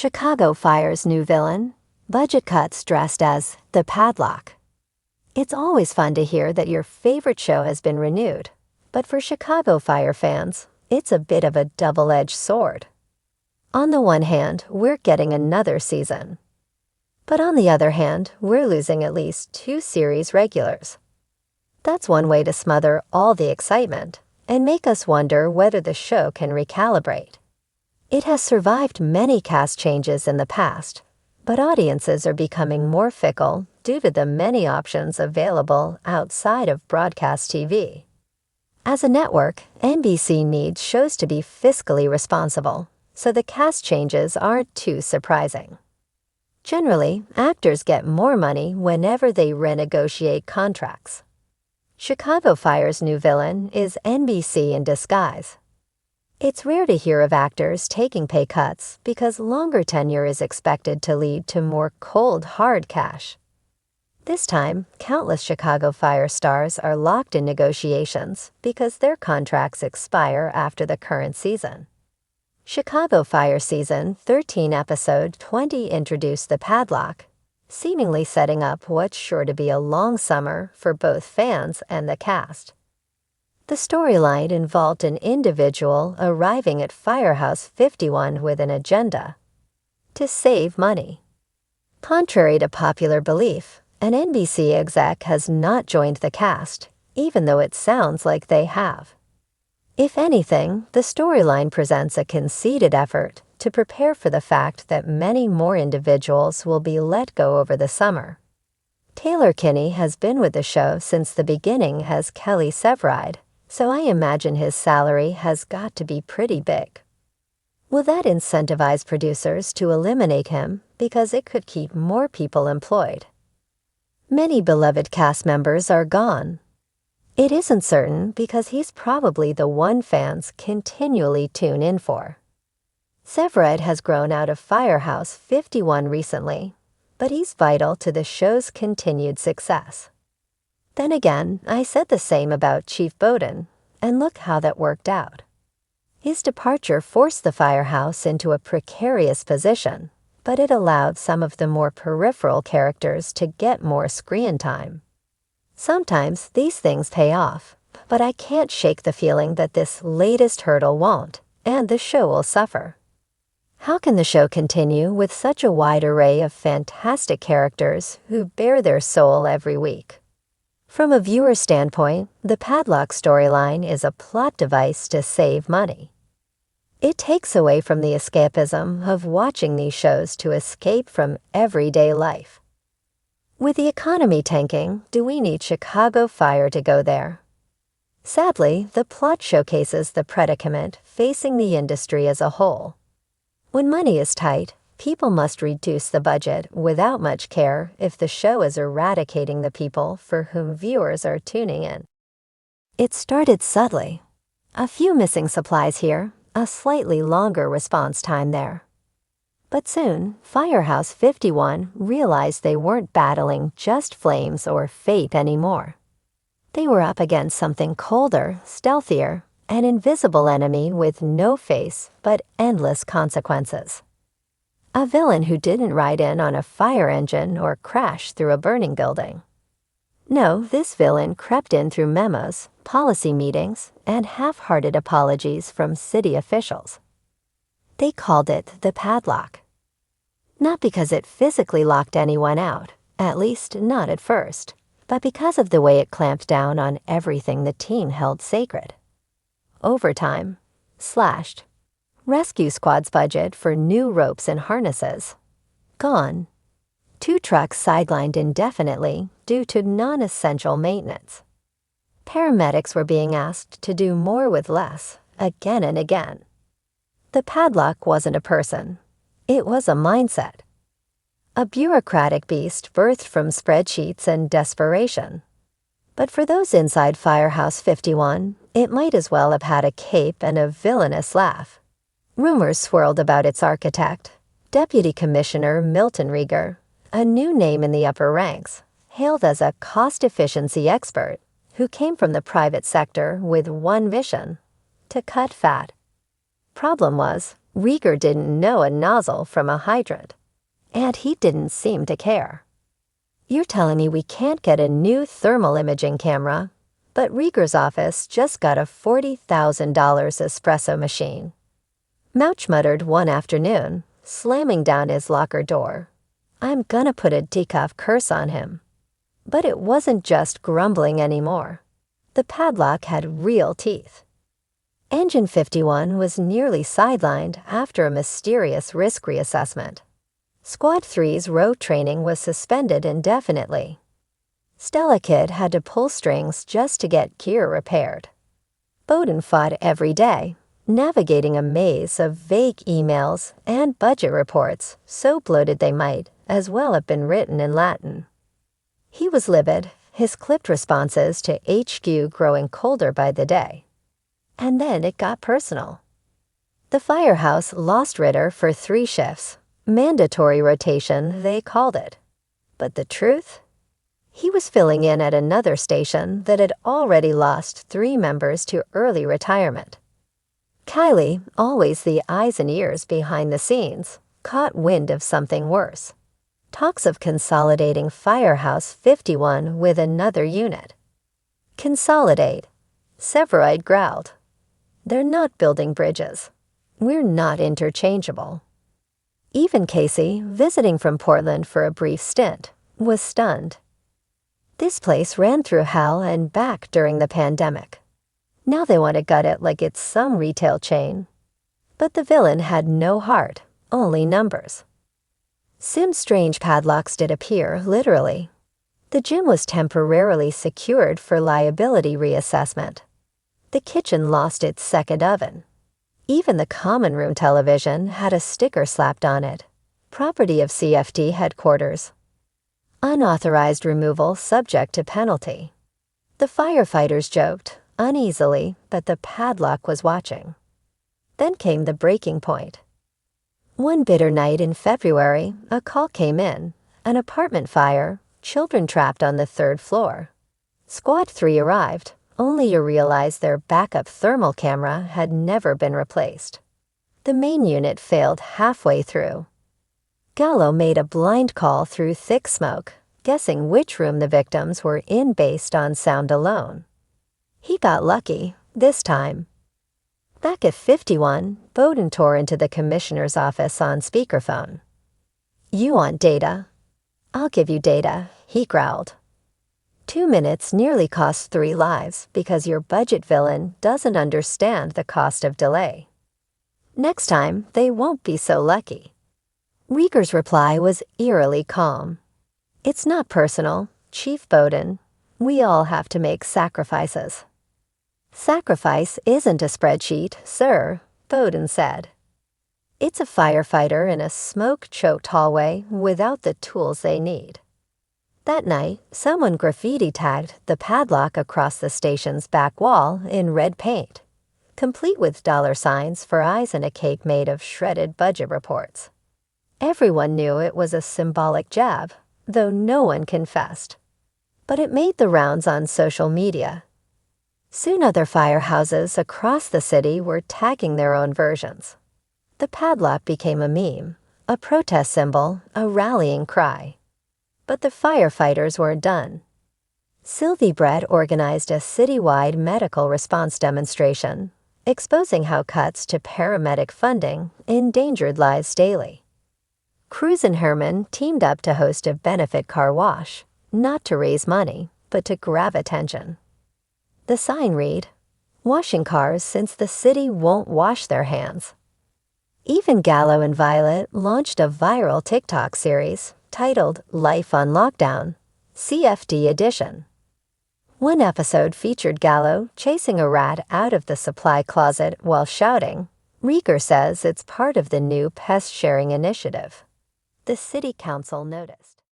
Chicago Fire's new villain, budget cuts dressed as the Padlock. It's always fun to hear that your favorite show has been renewed, but for Chicago Fire fans, it's a bit of a double-edged sword. On the one hand, we're getting another season. But on the other hand, we're losing at least 2 series regulars. That's one way to smother all the excitement and make us wonder whether the show can recalibrate. It has survived many cast changes in the past, but audiences are becoming more fickle due to the many options available outside of broadcast TV. As a network, NBC needs shows to be fiscally responsible, so the cast changes aren't too surprising. Generally, actors get more money whenever they renegotiate contracts. Chicago Fire's new villain is NBC in disguise. It's rare to hear of actors taking pay cuts because longer tenure is expected to lead to more cold, hard cash. This time, countless Chicago Fire stars are locked in negotiations because their contracts expire after the current season. Chicago Fire Season 13 Episode 20 introduced the Padlock, seemingly setting up what's sure to be a long summer for both fans and the cast. The storyline involved an individual arriving at Firehouse 51 with an agenda: to save money. Contrary to popular belief, an NBC exec has not joined the cast, even though it sounds like they have. If anything, the storyline presents a conceited effort to prepare for the fact that many more individuals will be let go over the summer. Taylor Kinney has been with the show since the beginning as Kelly Severide, so I imagine his salary has got to be pretty big. Will that incentivize producers to eliminate him because it could keep more people employed? Many beloved cast members are gone. It isn't certain because he's probably the one fans continually tune in for. Severide has grown out of Firehouse 51 recently, but he's vital to the show's continued success. Then again, I said the same about Chief Bowden, and look how that worked out. His departure forced the Firehouse into a precarious position, but it allowed some of the more peripheral characters to get more screen time. Sometimes these things pay off, but I can't shake the feeling that this latest hurdle won't, and the show will suffer. How can the show continue with such a wide array of fantastic characters who bare their soul every week? From a viewer standpoint, the Padlock storyline is a plot device to save money. It takes away from the escapism of watching these shows to escape from everyday life. With the economy tanking, do we need Chicago Fire to go there? Sadly, the plot showcases the predicament facing the industry as a whole. When money is tight, people must reduce the budget without much care if the show is eradicating the people for whom viewers are tuning in. It started subtly. A few missing supplies here, a slightly longer response time there. But soon, Firehouse 51 realized they weren't battling just flames or fate anymore. They were up against something colder, stealthier, an invisible enemy with no face but endless consequences. A villain who didn't ride in on a fire engine or crash through a burning building. No, this villain crept in through memos, policy meetings, and half-hearted apologies from city officials. They called it the Padlock. Not because it physically locked anyone out, at least not at first, but because of the way it clamped down on everything the team held sacred. Overtime, slashed. Rescue squad's budget for new ropes and harnesses, gone. 2 trucks sidelined indefinitely due to non-essential maintenance. Paramedics were being asked to do more with less, again and again. The Padlock wasn't a person. It was a mindset. A bureaucratic beast birthed from spreadsheets and desperation. But for those inside Firehouse 51, it might as well have had a cape and a villainous laugh. Rumors swirled about its architect, Deputy Commissioner Milton Rieger, a new name in the upper ranks, hailed as a cost-efficiency expert who came from the private sector with one mission: to cut fat. Problem was, Rieger didn't know a nozzle from a hydrant, and he didn't seem to care. You're telling me we can't get a new thermal imaging camera, but Rieger's office just got a $40,000 espresso machine. Mouch muttered one afternoon, slamming down his locker door. I'm gonna put a decaf curse on him. But it wasn't just grumbling anymore. The Padlock had real teeth. Engine 51 was nearly sidelined after a mysterious risk reassessment. Squad 3's row training was suspended indefinitely. Stella Kid had to pull strings just to get gear repaired. Bowden fought every day, navigating a maze of vague emails and budget reports so bloated they might as well have been written in Latin. He was livid, his clipped responses to HQ growing colder by the day. And then it got personal. The firehouse lost Ritter for 3 shifts. Mandatory rotation, they called it. But the truth? He was filling in at another station that had already lost 3 members to early retirement. Kylie, always the eyes and ears behind the scenes, caught wind of something worse. Talks of consolidating Firehouse 51 with another unit. Consolidate, Severoid growled. They're not building bridges. We're not interchangeable. Even Casey, visiting from Portland for a brief stint, was stunned. This place ran through hell and back during the pandemic. Now they want to gut it like it's some retail chain. But the villain had no heart, only numbers. Some strange padlocks did appear, literally. The gym was temporarily secured for liability reassessment. The kitchen lost its second oven. Even the common room television had a sticker slapped on it, property of CFD headquarters. Unauthorized removal subject to penalty. The firefighters joked, uneasily, that the Padlock was watching. Then came the breaking point. One bitter night in February, a call came in, an apartment fire, children trapped on the 3rd floor. Squad 3 arrived, only to realize their backup thermal camera had never been replaced. The main unit failed halfway through. Gallo made a blind call through thick smoke, guessing which room the victims were in based on sound alone. He got lucky, this time. Back at 51, Bowden tore into the commissioner's office on speakerphone. You want data? I'll give you data, he growled. 2 minutes nearly cost 3 lives because your budget villain doesn't understand the cost of delay. Next time, they won't be so lucky. Rieger's reply was eerily calm. It's not personal, Chief Bowden. We all have to make sacrifices. Sacrifice isn't a spreadsheet, sir, Bowden said. It's a firefighter in a smoke-choked hallway without the tools they need. That night, someone graffiti-tagged the Padlock across the station's back wall in red paint, complete with $signs for eyes and a cake made of shredded budget reports. Everyone knew it was a symbolic jab, though no one confessed. But it made the rounds on social media. Soon other firehouses across the city were tagging their own versions. The Padlock became a meme, a protest symbol, a rallying cry. But the firefighters weren't done. Sylvie Brett organized a citywide medical response demonstration, exposing how cuts to paramedic funding endangered lives daily. Cruz and Herman teamed up to host a benefit car wash, not to raise money, but to grab attention. The sign read, "Washing cars since the city won't wash their hands." Even Gallo and Violet launched a viral TikTok series titled Life on Lockdown, CFD Edition. One episode featured Gallo chasing a rat out of the supply closet while shouting, Rieger says it's part of the new pest sharing initiative. The city council noticed.